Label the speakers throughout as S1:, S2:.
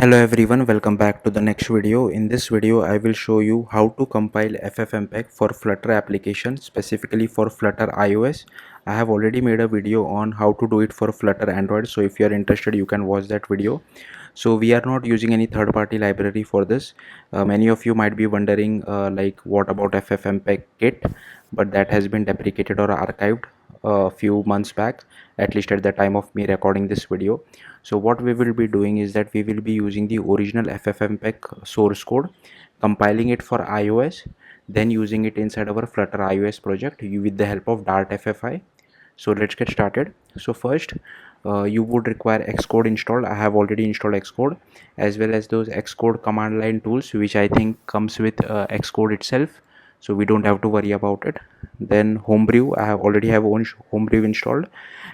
S1: Hello everyone, welcome back to the next video. In this video, I will show you how to compile FFmpeg for Flutter application, specifically for Flutter iOS. I have already made a video on how to do it for Flutter Android, so if you are interested, you can watch that video. So we are not using any third-party library for this. Many of you might be wondering like what about FFmpeg kit, but that has been deprecated or archived a few months back, at least at the time of me recording this video. So what we will be doing is that we will be using the original FFmpeg source code, compiling it for iOS, then using it inside our Flutter iOS project with the help of Dart FFI. So let's get started. So first you would require Xcode installed. I have already installed Xcode, as well as those Xcode command line tools, which I think comes with Xcode itself, so we don't have to worry about it. Then Homebrew, I have already have own Homebrew installed,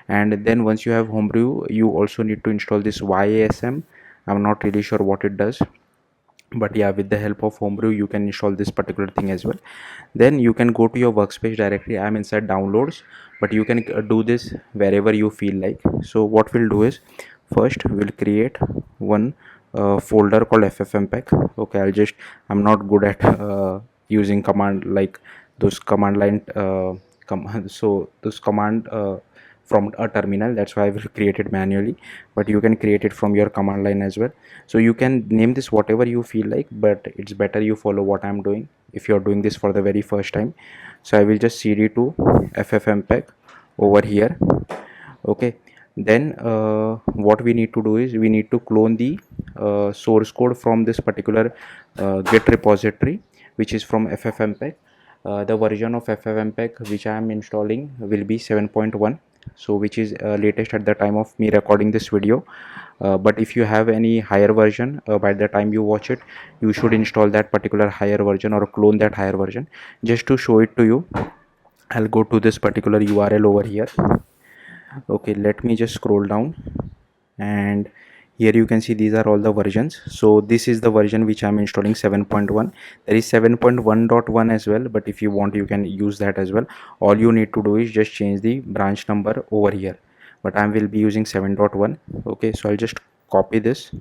S1: and then once you have Homebrew, you also need to install this YASM. I'm not really sure what it does, but yeah, with the help of Homebrew you can install this particular thing as well. Then you can go to your workspace directly. I'm inside downloads, but you can do this wherever you feel like. So what we'll do is, first we'll create one folder called FFmpeg. Okay, I'm not good at using command like those command line so this command from a terminal, that's why I will create it manually, but you can create it from your command line as well. So you can name this whatever you feel like, but it's better you follow what I'm doing if you're doing this for the very first time. So I will just cd to FFmpeg over here. Okay, then what we need to do is we need to clone the source code from this particular git repository, which is from FFmpeg. The version of FFmpeg which I am installing will be 7.1, so which is latest at the time of me recording this video. But if you have any higher version, by the time you watch it, you should install that particular higher version or clone that higher version. Just to show it to you, I'll go to this particular URL over here. Okay, let me just scroll down, and here you can see these are all the versions. So this is the version which I'm installing, 7.1. There is 7.1.1 as well, but if you want you can use that as well. All you need to do is just change the branch number over here, but I will be using 7.1. okay, so I'll just copy this,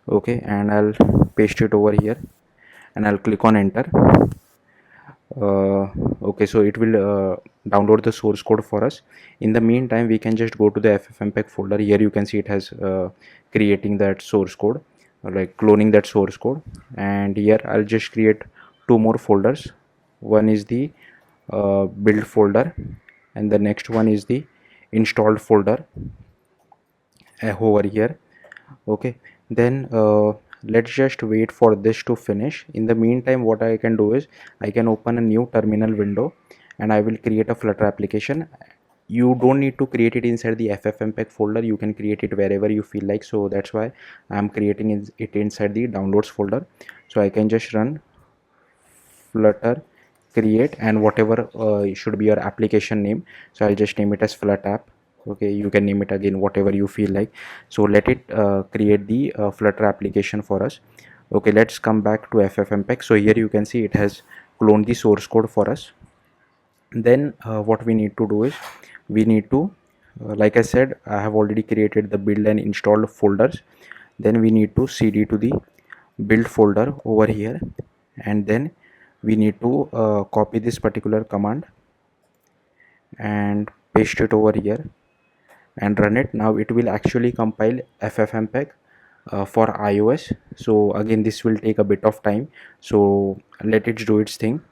S1: okay, and I'll paste it over here, and I'll click on enter. Okay, so it will download the source code for us. In the meantime, we can just go to the FFmpeg folder. Here you can see it has creating that source code, like cloning that source code. And here I'll just create two more folders. One is the build folder, and the next one is the installed folder over here. Okay, then let's just wait for this to finish. In the meantime, what I can do is I can open a new terminal window, and I will create a Flutter application. You don't need to create it inside the FFmpeg folder, you can create it wherever you feel like, so that's why I'm creating it inside the downloads folder. So I can just run Flutter create, and whatever should be your application name, so I'll just name it as Flutter app. Okay, you can name it again whatever you feel like. So let it create the Flutter application for us. Okay, let's come back to FFmpeg. So here you can see it has cloned the source code for us. Then what we need to do is we need to like I said, I have already created the build and installed folders. Then we need to cd to the build folder over here, and then we need to copy this particular command and paste it over here and run it. Now it will actually compile FFmpeg for iOS. So again, this will take a bit of time, so let it do its thing.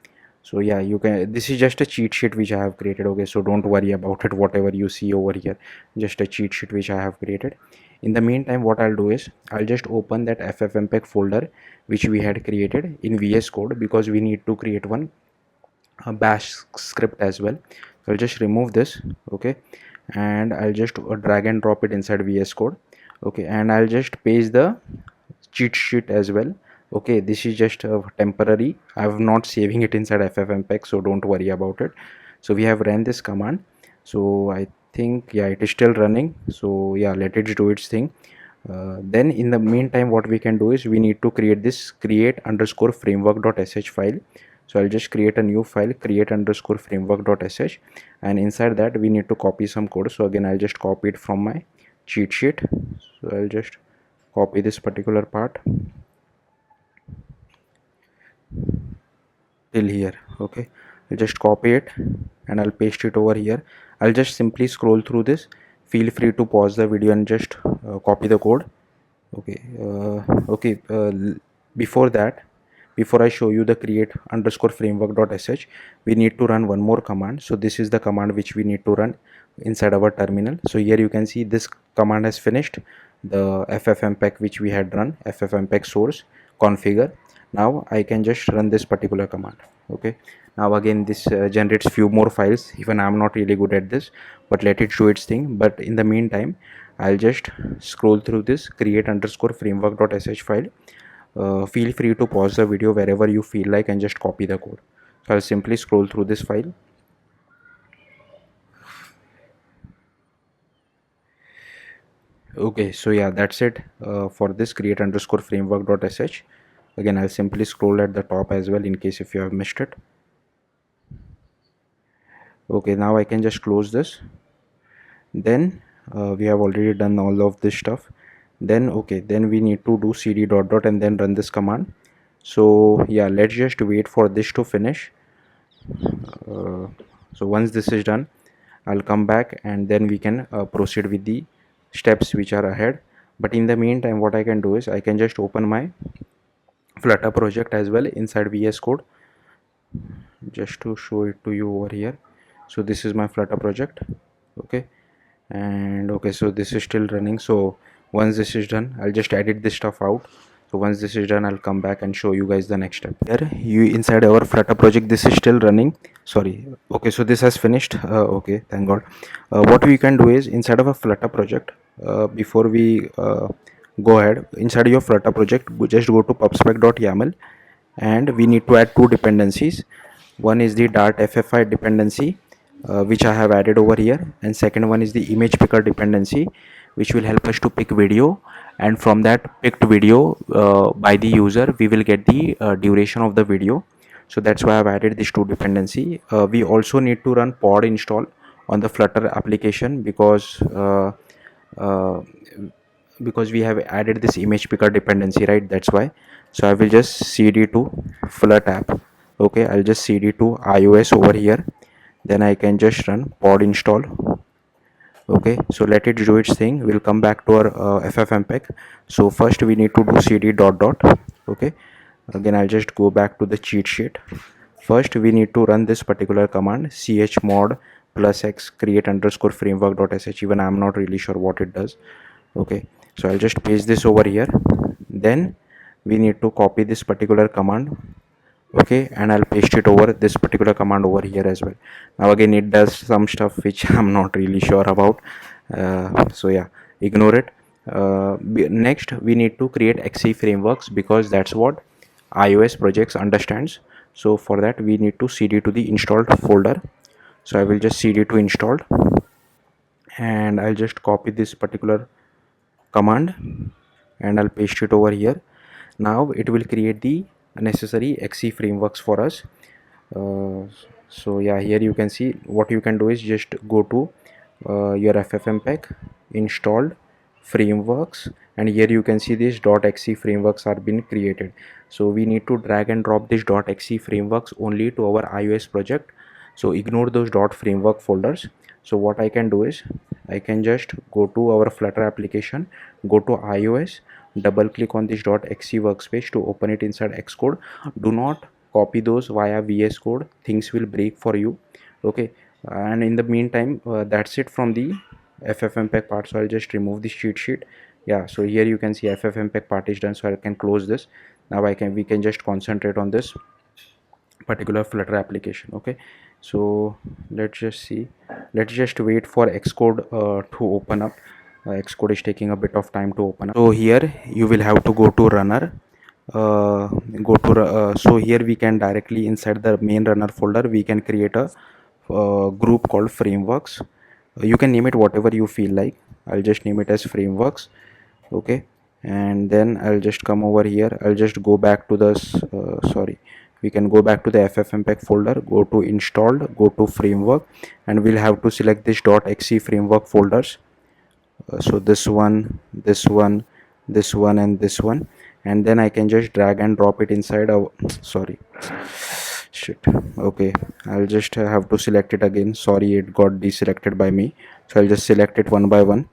S1: So yeah, you can, this is just a cheat sheet which I have created. Okay, so don't worry about it, whatever you see over here, just a cheat sheet which I have created. In the meantime, what I'll do is I'll just open that FFmpeg folder which we had created in VS Code, because we need to create one bash script as well. So I'll just remove this, okay, and I'll just drag and drop it inside VS Code. Okay, and I'll just paste the cheat sheet as well. Okay, this is just temporary, I'm not saving it inside FFmpeg, so don't worry about it. So we have ran this command, so I think yeah, it is still running. So yeah, let it do its thing. Then in the meantime, what we can do is we need to create this create_framework.sh file. So I'll just create a new file, create_framework.sh, and inside that we need to copy some code. So again, I'll just copy it from my cheat sheet. So I'll just copy this particular part till here. Okay, I'll just copy it and I'll paste it over here. I'll just simply scroll through this. Feel free to pause the video and just copy the code. Okay, before that, before I show you the create underscore framework.sh, we need to run one more command. So this is the command which we need to run inside our terminal. So here you can see this command has finished the FFmpeg which we had run, FFmpeg source configure. Now I can just run this particular command. Okay, now again this generates few more files. Even I'm not really good at this, but let it do its thing. But in the meantime, I'll just scroll through this create underscore framework.sh file. Feel free to pause the video wherever you feel like and just copy the code. So I'll simply scroll through this file. Okay, so yeah, that's it for this create underscore framework.sh. Again, I'll simply scroll at the top as well in case if you have missed it. Okay, now I can just close this. Then we have already done all of this stuff. Then okay, then we need to do cd dot dot and then run this command. So yeah, let's just wait for this to finish. So once this is done, I'll come back and then we can proceed with the steps which are ahead. But in the meantime, what I can do is I can just open my Flutter project as well inside VS Code, just to show it to you over here. So this is my Flutter project. Okay, and okay, so this is still running. So once this is done, I'll just edit this stuff out. So once this is done, I'll come back and show you guys the next step. Here you inside our Flutter project, this is still running. Sorry. Okay, so this has finished. Okay, thank God. What we can do is inside of a Flutter project, before we go ahead, inside your Flutter project, just go to pubspec.yaml and we need to add two dependencies. One is the Dart FFI dependency, which I have added over here, and second one is the image picker dependency, which will help us to pick video, and from that picked video by the user we will get the duration of the video. So that's why I've added these two dependency. We also need to run pod install on the Flutter application because we have added this image picker dependency, right? That's why. So I will just cd to Flutter app. Okay, I'll just cd to iOS over here, then I can just run pod install. Okay, so let it do its thing. We'll come back to our FFmpeg. So first we need to do cd dot dot. Okay, again I'll just go back to the cheat sheet. First we need to run this particular command chmod +x create underscore framework.sh. Even I'm not really sure what it does. Okay, so I'll just paste this over here. Then we need to copy this particular command. Okay, and I'll paste it over this particular command over here as well. Now again it does some stuff which I'm not really sure about, so yeah, ignore it. Next we need to create XCFrameworks because that's what iOS projects understands. So for that we need to cd to the installed folder. So I will just cd to installed and I'll just copy this particular command and I'll paste it over here. Now it will create the necessary XCFrameworks for us. So yeah, here you can see what you can do is just go to your FFmpeg installed frameworks, and here you can see these .XCFrameworks are being created. So we need to drag and drop this .XCFrameworks only to our iOS project. So ignore those .framework folders. So what I can do is I can just go to our Flutter application, go to iOS, double click on this .xc workspace to open it inside Xcode. Do not copy those via VS Code, things will break for you. Okay, and in the meantime that's it from the FFmpeg part. So I'll just remove this cheat sheet. Yeah, so here you can see FFmpeg part is done, so I can close this. Now we can just concentrate on this particular Flutter application. Okay, so let's just see, let's just wait for Xcode to open up. Xcode is taking a bit of time to open up. So here you will have to go to runner, so here we can directly inside the main runner folder we can create a group called frameworks. You can name it whatever you feel like. I'll just name it as frameworks. Okay, and then I'll just come over here. I'll just go back to this we can go back to the FFmpeg folder, go to installed, go to framework, and we'll have to select this .xc framework folders. So this one, this one and this one, and then I can just drag and drop it inside a sorry, shit. Okay, I'll just have to select it again. Sorry, it got deselected by me, so I'll just select it one by one.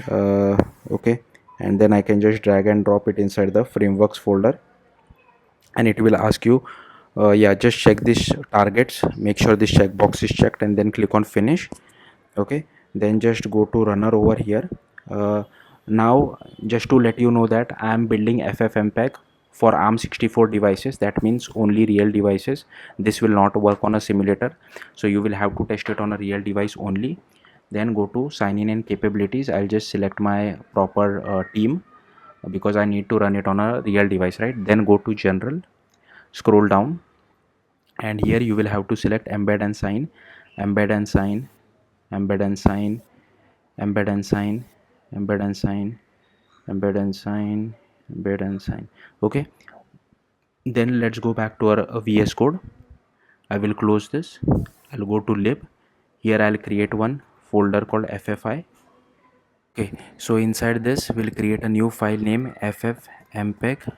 S1: uh, okay, and then I can just drag and drop it inside the frameworks folder, and it will ask you, yeah, just check these targets, make sure this checkbox is checked, and then click on finish. Okay, then just go to runner over here. Now just to let you know that I am building FFmpeg for ARM64 devices. That means only real devices. This will not work on a simulator, so you will have to test it on a real device only. Then go to sign in and capabilities. I'll just select my proper team because I need to run it on a real device, right? Then go to general, scroll down, and here you will have to select embed and sign, embed and sign, embed and sign, embed and sign, embed and sign, embed and sign, embed and sign. Okay, then let's go back to our VS Code. I will close this. I'll go to lib. Here I'll create one folder called FFI. Okay, so inside this we'll create a new file name FFmpeg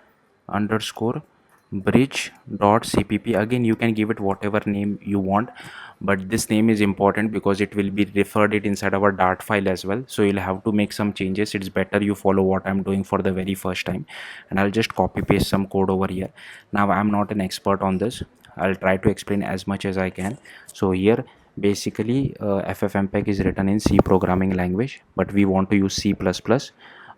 S1: underscore bridge.cpp. Again, you can give it whatever name you want, but this name is important because it will be referred it inside our Dart file as well. So you'll have to make some changes. It's better you follow what I'm doing for the very first time, and I'll just copy paste some code over here. Now I'm not an expert on this. I'll try to explain as much as I can. So here basically FFmpeg is written in C programming language, but we want to use C++.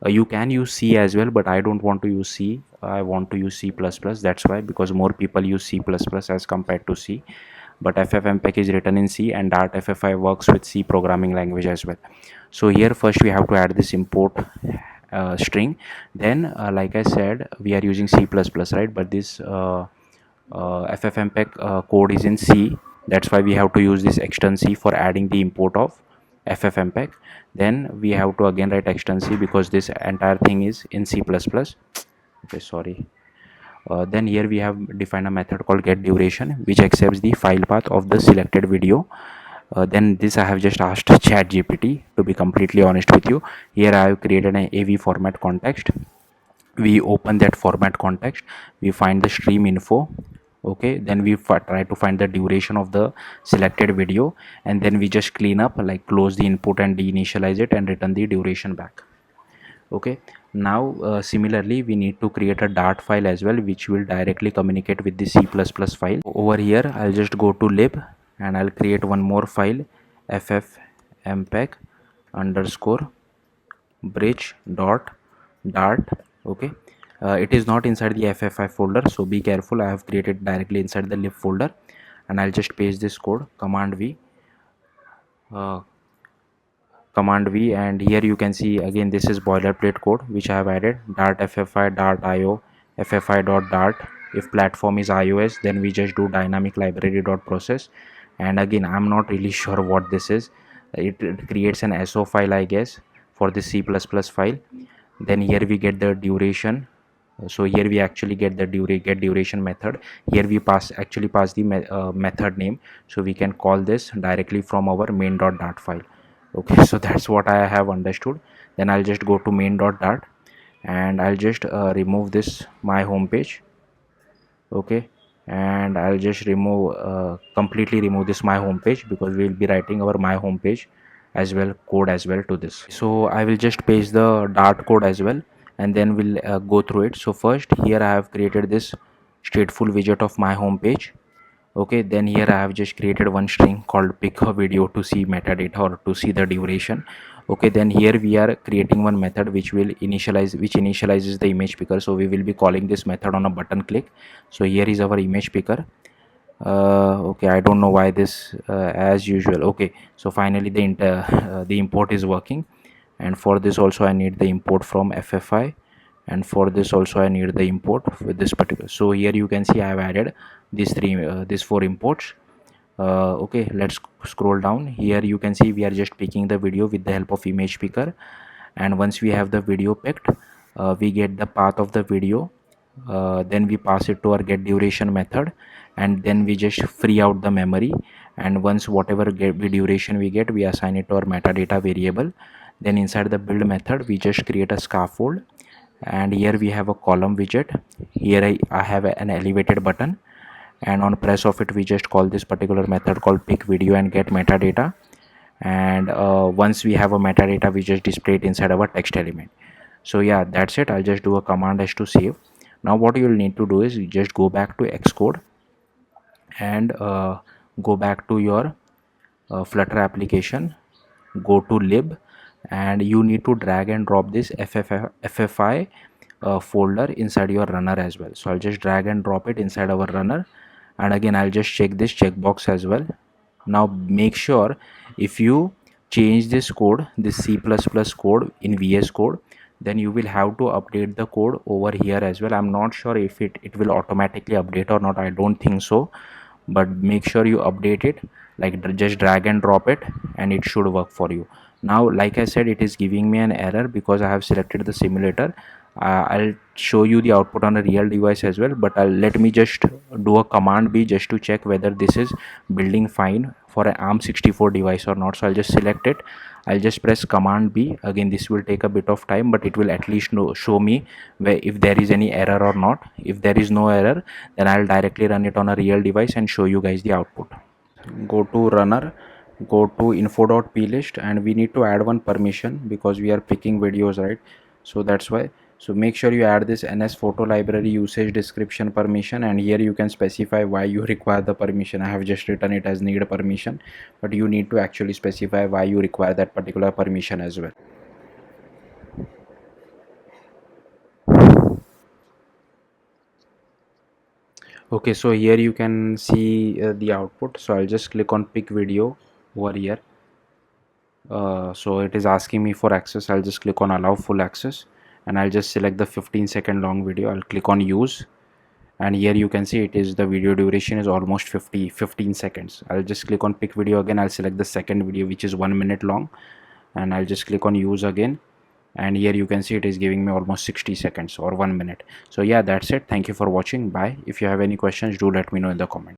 S1: You can use C as well, but I don't want to use C. I want to use C++. That's why, because more people use C++ as compared to C. But FFmpeg is written in C, and Dart FFI works with C programming language as well. So here first we have to add this import string. Then like I said, we are using C++, right? But this FFmpeg code is in C. That's why we have to use this extern C for adding the import of FFmpeg. Then we have to again write extern C because this entire thing is in C++. Okay, sorry. Then here we have defined a method called getDuration, which accepts the file path of the selected video. Then this I have just asked ChatGPT, to be completely honest with you. Here I have created an AV format context. We open that format context, we find the stream info. Okay, then we try to find the duration of the selected video, and then we just clean up, like close the input and deinitialize it and return the duration back. Okay, now similarly we need to create a Dart file as well, which will directly communicate with the C++ file. Over here I'll just go to lib, and I'll create one more file, FFmpeg underscore bridge.dart. Okay, it is not inside the FFI folder, so be careful. I have created directly inside the lib folder, and I'll just paste this code, command V, and here you can see again this is boilerplate code which I have added. Dart FFI Dart IO FFI.dart. If platform is iOS, then we just do dynamic library.process. And again, I'm not really sure what this is. It creates an SO file, I guess, for the C++ file. Then here we get the duration. So here we actually get the get duration method. Here we actually pass the method name, so we can call this directly from our main.dart file. Okay, so that's what I have understood. Then I'll just go to main.dart, and I'll just remove this my home page. Okay, and I'll just remove completely remove this my home page, because we'll be writing our my home page as well, code as well to this. So I will just paste the Dart code as well, and then we'll go through it. So first, here I have created this stateful widget of my home page. Okay, then here I have just created one string called pick a video to see metadata or to see the duration. Okay, then here we are creating one method which initializes the image picker. So we will be calling this method on a button click. So here is our image picker. Okay, I don't know why this as usual. Okay, so finally the import is working, and for this also I need the import from FFI, and for this also I need the import with this particular. So here you can see I have added these four imports. Okay, let's scroll down. Here you can see we are just picking the video with the help of image picker, and once we have the video picked, we get the path of the video. Then we pass it to our get duration method, and then we just free out the memory, and once whatever duration we get, we assign it to our metadata variable. Then inside the build method we just create a scaffold, and here we have a column widget. Here I have an elevated button, and on press of it we just call this particular method called pick video and get metadata. And once we have a metadata, we just display it inside our text element. So yeah, that's it. I'll just do a command S to save. Now what you'll need to do is you just go back to Xcode and go back to your Flutter application, go to lib, and you need to drag and drop this FFI folder inside your runner as well. So I'll just drag and drop it inside our runner, and again I'll just check this checkbox as well. Now make sure, if you change this code, this C++ code in VS Code, then you will have to update the code over here as well. I'm not sure if it will automatically update or not. I don't think so, but make sure you update it. Like, just drag and drop it and it should work for you. Now like I said, it is giving me an error because I have selected the simulator. I'll show you the output on a real device as well, but let me just do a command B just to check whether this is building fine for an ARM64 device or not. So I'll just select it, I'll just press command B. Again, this will take a bit of time, but it will at least show me where if there is any error or not. If there is no error, then I'll directly run it on a real device and show you guys the output. Go to runner, go to info.plist, and we need to add one permission because we are picking videos, right? So that's why. So make sure you add this ns photo library usage description permission, and here you can specify why you require the permission. I have just written it as need permission, but you need to actually specify why you require that particular permission as well. Okay, so here you can see the output. So I'll just click on pick video over here. So it is asking me for access. I'll just click on allow full access, and I'll just select the 15-second long video. I'll click on use, and here you can see it is the video duration is almost 15 seconds. I'll just click on pick video again. I'll select the second video, which is 1 minute long, and I'll just click on use again, and here you can see it is giving me almost 60 seconds or 1 minute. So yeah, that's it. Thank you for watching. Bye. If you have any questions, do let me know in the comment.